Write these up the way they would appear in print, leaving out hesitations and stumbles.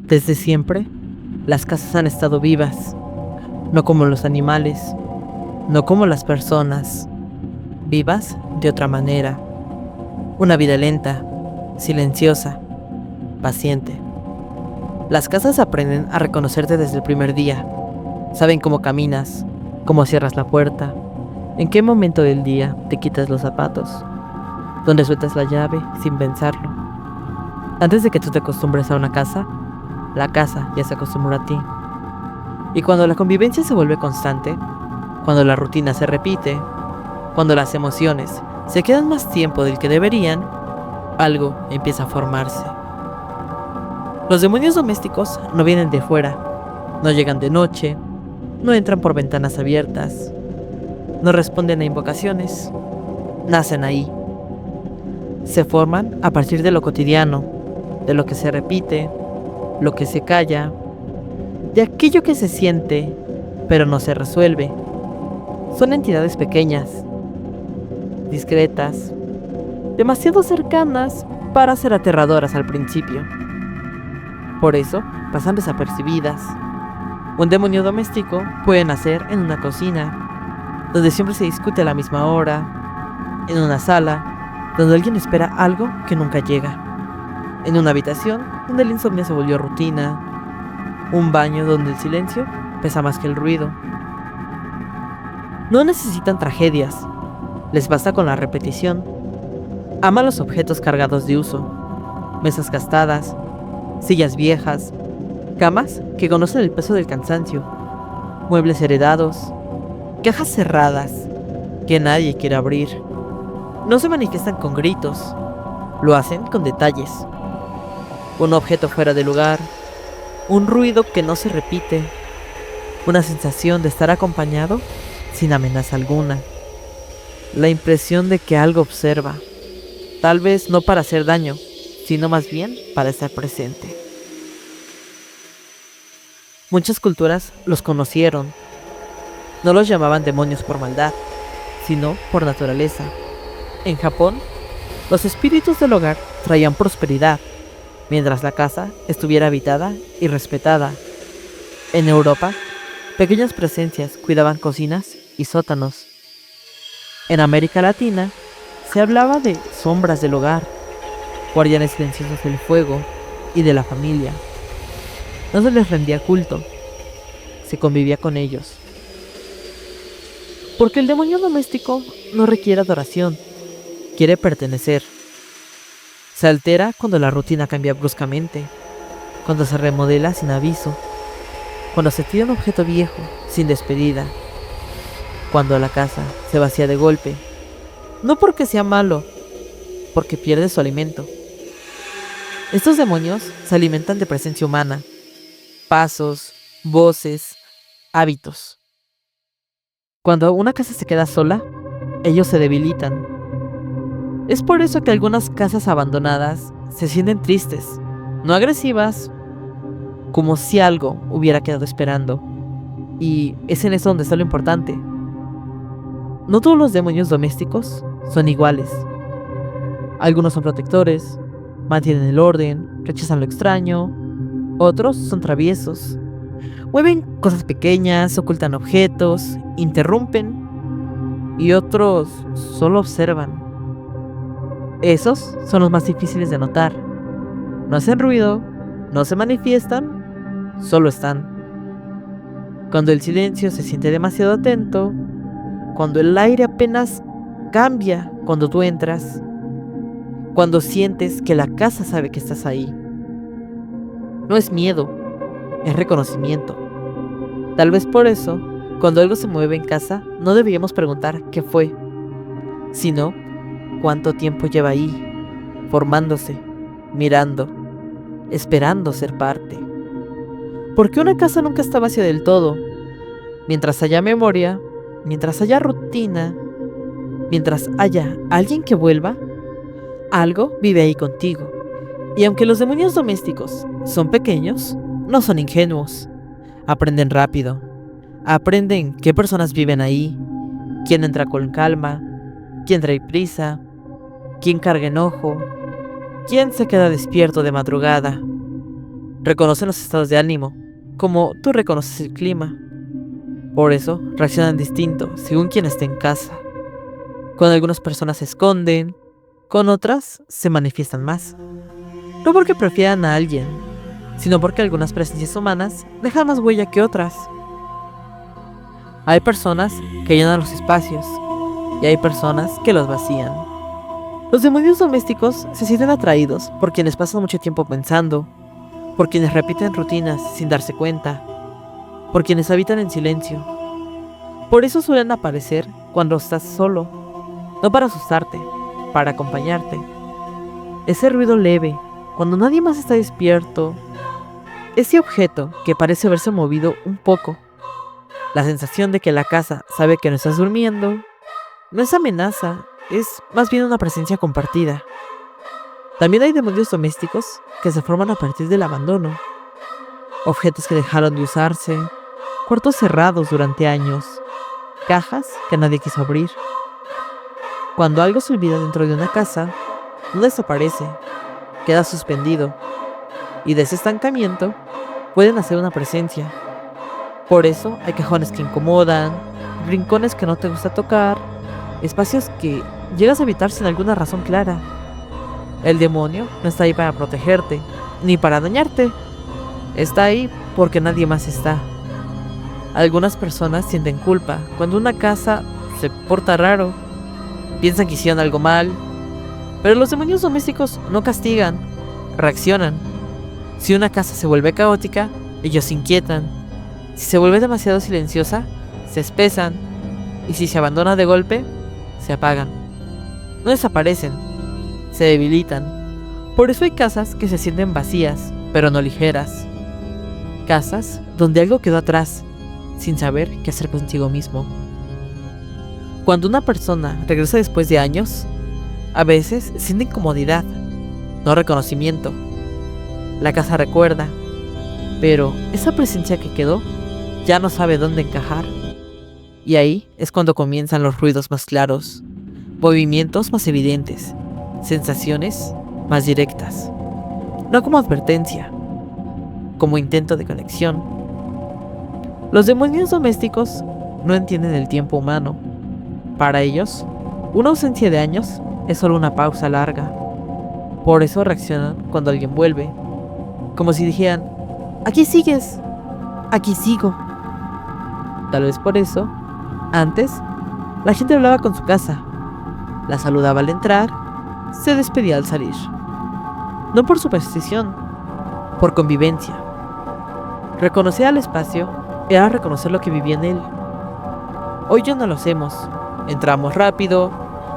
Desde siempre, las casas han estado vivas, no como los animales, no como las personas, vivas de otra manera. Una vida lenta, silenciosa, paciente. Las casas aprenden a reconocerte desde el primer día. Saben cómo caminas, cómo cierras la puerta, en qué momento del día te quitas los zapatos, dónde sueltas la llave sin pensarlo. Antes de que tú te acostumbres a una casa, la casa ya se acostumbra a ti. Y cuando la convivencia se vuelve constante, cuando la rutina se repite, cuando las emociones se quedan más tiempo del que deberían, algo empieza a formarse. Los demonios domésticos no vienen de fuera, no llegan de noche, no entran por ventanas abiertas, no responden a invocaciones, nacen ahí. Se forman a partir de lo cotidiano, de lo que se repite, lo que se calla, de aquello que se siente, pero no se resuelve. Son entidades pequeñas, discretas, demasiado cercanas para ser aterradoras al principio. Por eso pasan desapercibidas. Un demonio doméstico puede nacer en una cocina, donde siempre se discute a la misma hora, en una sala, donde alguien espera algo que nunca llega, en una habitación donde el insomnio se volvió rutina, un baño donde el silencio pesa más que el ruido. No necesitan tragedias, les basta con la repetición. Aman los objetos cargados de uso, mesas gastadas, sillas viejas, camas que conocen el peso del cansancio, muebles heredados, cajas cerradas que nadie quiere abrir. No se manifiestan con gritos, lo hacen con detalles. Un objeto fuera de lugar, un ruido que no se repite, una sensación de estar acompañado sin amenaza alguna. La impresión de que algo observa, tal vez no para hacer daño, sino más bien para estar presente. Muchas culturas los conocieron. No los llamaban demonios por maldad, sino por naturaleza. En Japón, los espíritus del hogar traían prosperidad, mientras la casa estuviera habitada y respetada. En Europa, pequeñas presencias cuidaban cocinas y sótanos. En América Latina, se hablaba de sombras del hogar, guardianes silenciosos del fuego y de la familia. No se les rendía culto, se convivía con ellos. Porque el demonio doméstico no requiere adoración, quiere pertenecer. Se altera cuando la rutina cambia bruscamente, cuando se remodela sin aviso, cuando se tira un objeto viejo sin despedida, cuando la casa se vacía de golpe, no porque sea malo, porque pierde su alimento. Estos demonios se alimentan de presencia humana, pasos, voces, hábitos. Cuando una casa se queda sola, ellos se debilitan. Es por eso que algunas casas abandonadas se sienten tristes, no agresivas, como si algo hubiera quedado esperando. Y es en eso donde está lo importante. No todos los demonios domésticos son iguales. Algunos son protectores, mantienen el orden, rechazan lo extraño. Otros son traviesos. Mueven cosas pequeñas, ocultan objetos, interrumpen. Y otros solo observan. Esos son los más difíciles de notar. No hacen ruido, no se manifiestan, solo están. Cuando el silencio se siente demasiado atento, cuando el aire apenas cambia cuando tú entras, cuando sientes que la casa sabe que estás ahí. No es miedo, es reconocimiento. Tal vez por eso, cuando algo se mueve en casa, no deberíamos preguntar qué fue, sino cuánto tiempo lleva ahí, formándose, mirando, esperando ser parte. Porque una casa nunca está vacía del todo. Mientras haya memoria, mientras haya rutina, mientras haya alguien que vuelva, algo vive ahí contigo. Y aunque los demonios domésticos son pequeños, no son ingenuos. Aprenden rápido. Aprenden qué personas viven ahí, quién entra con calma, quién trae prisa, quién carga enojo, quién se queda despierto de madrugada. Reconocen los estados de ánimo, como tú reconoces el clima. Por eso reaccionan distinto según quien esté en casa. Con algunas personas se esconden, con otras se manifiestan más. No porque prefieran a alguien, sino porque algunas presencias humanas dejan más huella que otras. Hay personas que llenan los espacios y hay personas que los vacían. Los demonios domésticos se sienten atraídos por quienes pasan mucho tiempo pensando, por quienes repiten rutinas sin darse cuenta, por quienes habitan en silencio. Por eso suelen aparecer cuando estás solo, no para asustarte, para acompañarte. Ese ruido leve, cuando nadie más está despierto, ese objeto que parece haberse movido un poco, la sensación de que la casa sabe que no estás durmiendo, no es amenaza, es más bien una presencia compartida. También hay demonios domésticos que se forman a partir del abandono. Objetos que dejaron de usarse, cuartos cerrados durante años, cajas que nadie quiso abrir. Cuando algo se olvida dentro de una casa, no desaparece, queda suspendido. Y de ese estancamiento pueden hacer una presencia. Por eso hay cajones que incomodan, rincones que no te gusta tocar, espacios que llegas a evitar sin alguna razón clara. El demonio no está ahí para protegerte, ni para dañarte. Está ahí porque nadie más está. Algunas personas sienten culpa cuando una casa se porta raro. Piensan que hicieron algo mal. Pero los demonios domésticos no castigan, reaccionan. Si una casa se vuelve caótica, ellos se inquietan. Si se vuelve demasiado silenciosa, se espesan. Y si se abandona de golpe, se apagan. No desaparecen, se debilitan. Por eso hay casas que se sienten vacías, pero no ligeras. Casas donde algo quedó atrás, sin saber qué hacer consigo mismo. Cuando una persona regresa después de años, a veces siente incomodidad, no reconocimiento. La casa recuerda, pero esa presencia que quedó ya no sabe dónde encajar. Y ahí es cuando comienzan los ruidos más claros, movimientos más evidentes, sensaciones más directas. No como advertencia, como intento de conexión. Los demonios domésticos no entienden el tiempo humano. Para ellos, una ausencia de años es solo una pausa larga. Por eso reaccionan cuando alguien vuelve, como si dijeran: aquí sigues, aquí sigo. Tal vez por eso, antes, la gente hablaba con su casa, la saludaba al entrar, se despedía al salir. No por superstición, por convivencia. Reconocer al espacio era reconocer lo que vivía en él. Hoy ya no lo hacemos. Entramos rápido,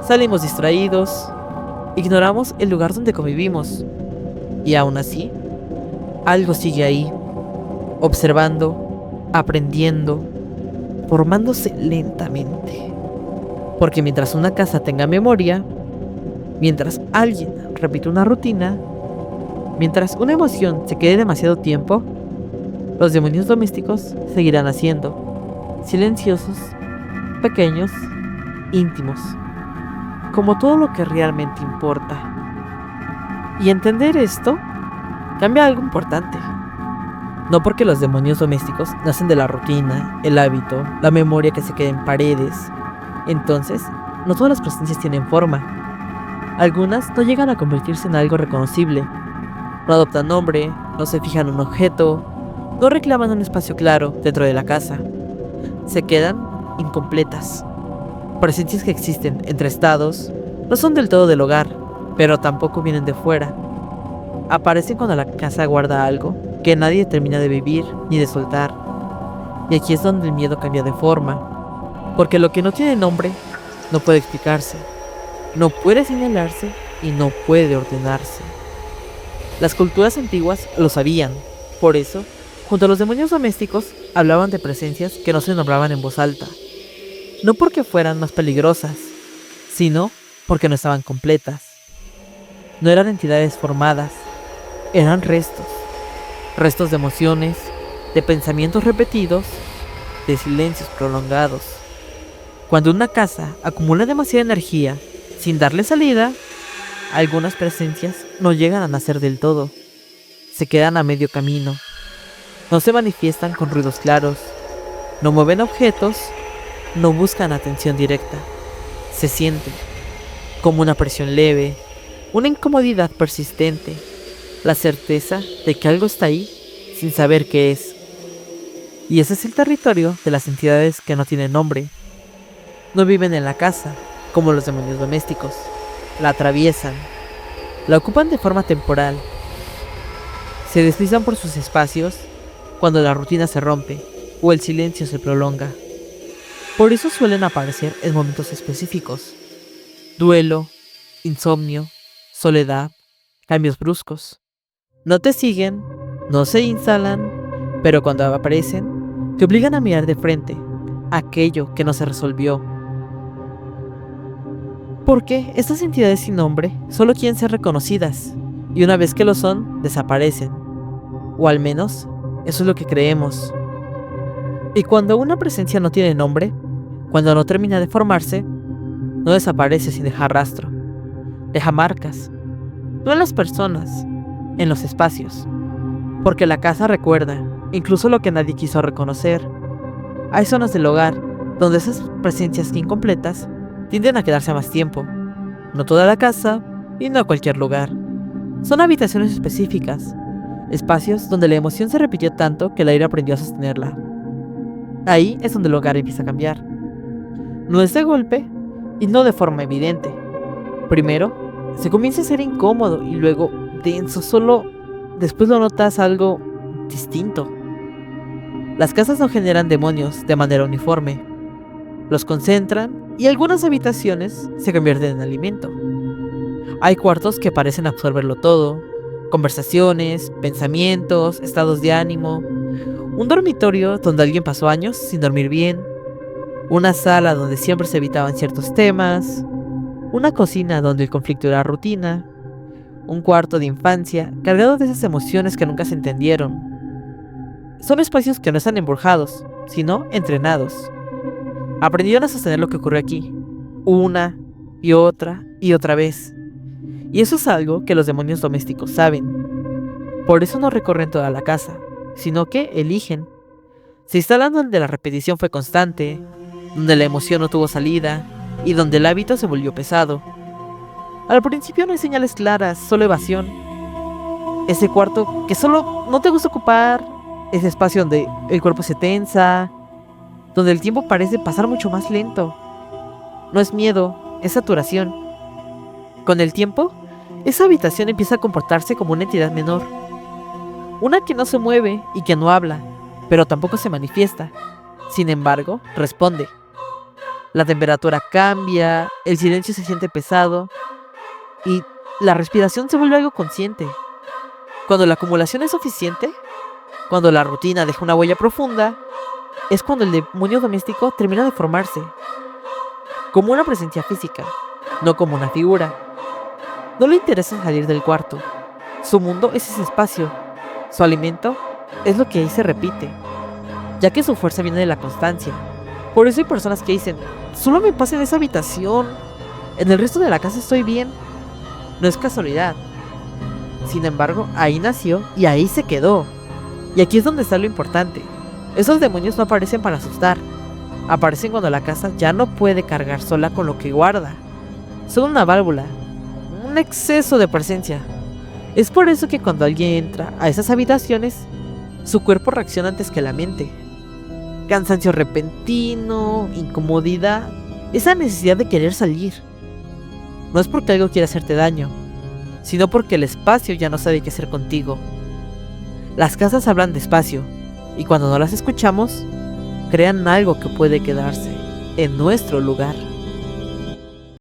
salimos distraídos, ignoramos el lugar donde convivimos. Y aún así, algo sigue ahí, observando, aprendiendo, formándose lentamente. Porque mientras una casa tenga memoria, mientras alguien repite una rutina, mientras una emoción se quede demasiado tiempo, los demonios domésticos seguirán haciendo, silenciosos, pequeños, íntimos, como todo lo que realmente importa. Y entender esto cambia algo importante. No porque los demonios domésticos nacen de la rutina, el hábito, la memoria que se queda en paredes. Entonces, no todas las presencias tienen forma. Algunas no llegan a convertirse en algo reconocible. No adoptan nombre, no se fijan en un objeto, no reclaman un espacio claro dentro de la casa. Se quedan incompletas. Presencias que existen entre estados, no son del todo del hogar, pero tampoco vienen de fuera. Aparecen cuando la casa guarda algo que nadie termina de vivir ni de soltar. Y aquí es donde el miedo cambia de forma, porque lo que no tiene nombre no puede explicarse, no puede señalarse y no puede ordenarse. Las culturas antiguas lo sabían, por eso, junto a los demonios domésticos, hablaban de presencias que no se nombraban en voz alta. No porque fueran más peligrosas, sino porque no estaban completas. No eran entidades formadas, eran restos. Restos de emociones, de pensamientos repetidos, de silencios prolongados. Cuando una casa acumula demasiada energía sin darle salida, algunas presencias no llegan a nacer del todo. se quedan a medio camino. No se manifiestan con ruidos claros, no mueven objetos, no buscan atención directa. Se sienten como una presión leve, una incomodidad persistente, la certeza de que algo está ahí sin saber qué es. Y ese es el territorio de las entidades que no tienen nombre. No viven en la casa, como los demonios domésticos. La atraviesan, la ocupan de forma temporal. Se deslizan por sus espacios cuando la rutina se rompe o el silencio se prolonga. Por eso suelen aparecer en momentos específicos. Duelo, insomnio, soledad, cambios bruscos. No te siguen, no se instalan, pero cuando aparecen, te obligan a mirar de frente aquello que no se resolvió. Porque estas entidades sin nombre solo quieren ser reconocidas, y una vez que lo son, desaparecen. O al menos, eso es lo que creemos. Y cuando una presencia no tiene nombre, cuando no termina de formarse, no desaparece sin dejar rastro. Deja marcas, no en las personas, en los espacios. Porque la casa recuerda, incluso lo que nadie quiso reconocer. Hay zonas del hogar donde esas presencias incompletas tienden a quedarse más tiempo. No toda la casa y no cualquier lugar. Son habitaciones específicas, espacios donde la emoción se repitió tanto que el aire aprendió a sostenerla. Ahí es donde el hogar empieza a cambiar. No es de golpe y no de forma evidente. Primero, se comienza a ser incómodo y luego denso, solo después lo notas algo distinto. Las casas no generan demonios de manera uniforme. Los concentran y algunas habitaciones se convierten en alimento. Hay cuartos que parecen absorberlo todo, conversaciones, pensamientos, estados de ánimo, un dormitorio donde alguien pasó años sin dormir bien, una sala donde siempre se evitaban ciertos temas, una cocina donde el conflicto era rutina, un cuarto de infancia cargado de esas emociones que nunca se entendieron. Son espacios que no están embrujados, sino entrenados. Aprendieron a sostener lo que ocurrió aquí, una y otra vez. Y eso es algo que los demonios domésticos saben. Por eso no recorren toda la casa, sino que eligen. Se instalan donde la repetición fue constante, donde la emoción no tuvo salida y donde el hábito se volvió pesado. Al principio no hay señales claras, solo evasión. Ese cuarto que solo no te gusta ocupar, ese espacio donde el cuerpo se tensa, donde el tiempo parece pasar mucho más lento. No es miedo, es saturación. Con el tiempo, esa habitación empieza a comportarse como una entidad menor. Una que no se mueve y que no habla, pero tampoco se manifiesta. Sin embargo, responde. La temperatura cambia, el silencio se siente pesado y la respiración se vuelve algo consciente. Cuando la acumulación es suficiente, cuando la rutina deja una huella profunda, es cuando el demonio doméstico termina de formarse. Como una presencia física, no como una figura. No le interesa salir del cuarto. Su mundo es ese espacio. Su alimento es lo que ahí se repite, ya que su fuerza viene de la constancia. Por eso hay personas que dicen, solo me pasa en esa habitación, en el resto de la casa estoy bien. No es casualidad. Sin embargo, ahí nació y ahí se quedó. Y aquí es donde está lo importante. Esos demonios no aparecen para asustar. Aparecen cuando la casa ya no puede cargar sola con lo que guarda. Son una válvula, un exceso de presencia. Es por eso que cuando alguien entra a esas habitaciones, su cuerpo reacciona antes que la mente. Cansancio repentino, incomodidad, esa necesidad de querer salir. No es porque algo quiera hacerte daño, sino porque el espacio ya no sabe qué hacer contigo. Las casas hablan despacio, y cuando no las escuchamos, crean algo que puede quedarse en nuestro lugar.